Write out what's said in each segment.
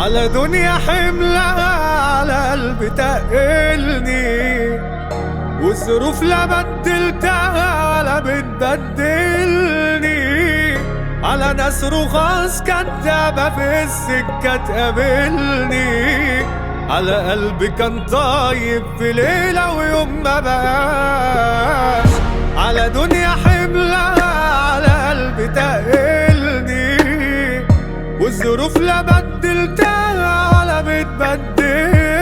على دنيا حملها على قلبي تقلني، والظروف لا بدلتها ولا بتبدلني، على ناس رخاص كدابة في السكة تقابلني، على قلبي كان طيب في ليلة ويوم ما بقاش، على دنيا حملها على قلبي تقلني، والظروف لا بدلتها ولا بتبدلني،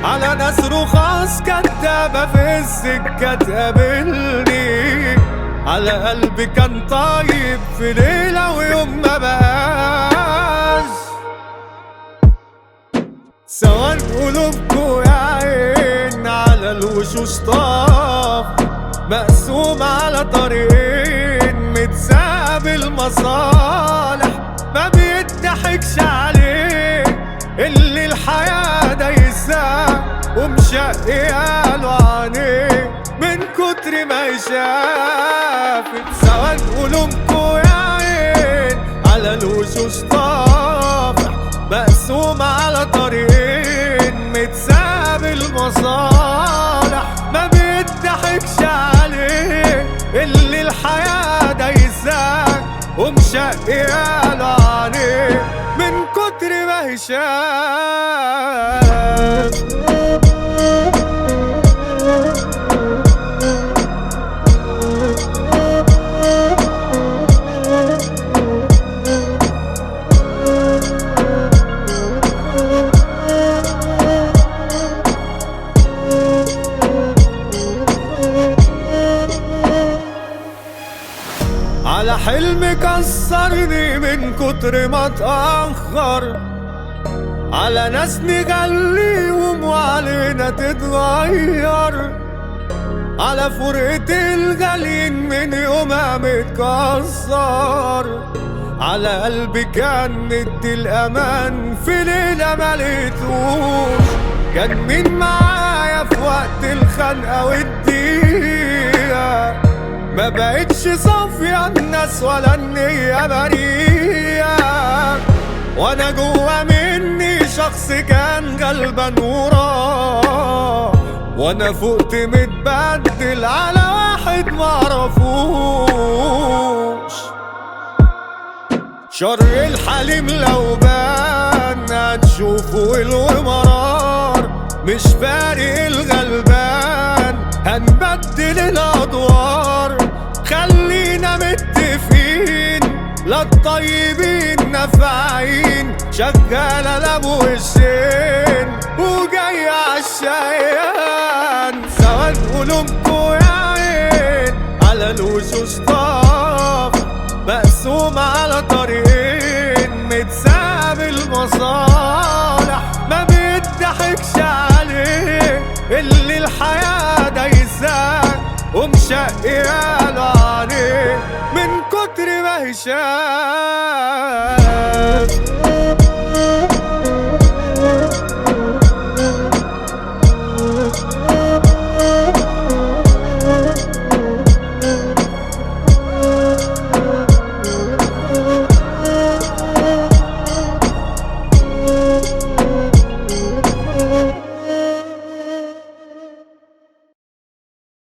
على ناس رخاص كدابة في السكة تقابلني، على قلبي كان طيب في ليلة ويوم ما بقاش. سواء قلوبكوا يا عين على الوشوش طاف، مقسوم على طريقين متساب المصالح، ما بيضحكش عليه اللي الحياة دايساه ومشقياله عينيه من كتر ما يشافك. سواء قلوبكوا يا عين على الوشوش طافح، مقسوم على طريقين متساب المصالح، ما بيضحكش عليه اللي الحياة دايساه ومشقياله عينيه من كتر ما يشاف. على حلم كسرني من كتر ما اتأخر، على ناس نغليهم وعلينا تتغير، على فرقة الغاليين من يومها متكسر، على قلبي كان مدي الأمان في ليلة ملقتوش، كان مين معايا في وقت الخنقة والضيقة، ما بقتش صافية الناس ولا النية بريئة، وانا جوا مني شخص كان غلبان وراح، وانا فقت متبدل على واحد معرفوش. شر الحليم لو بان هتشوفوا الومرار، مش فارق الغلبان هنبدل الادوار، خلينا متفقين لا الطيبين نافعين، شغالة لابو وشين وجاي عالشقيان. سواء قلوبكوا يا عين على الوشوش طاف، مقسوم على طريقين متساب المصالح، ما بيضحكش عليه اللي الحياة دايساه ومشقياله عينيه من كتر ما يشاف.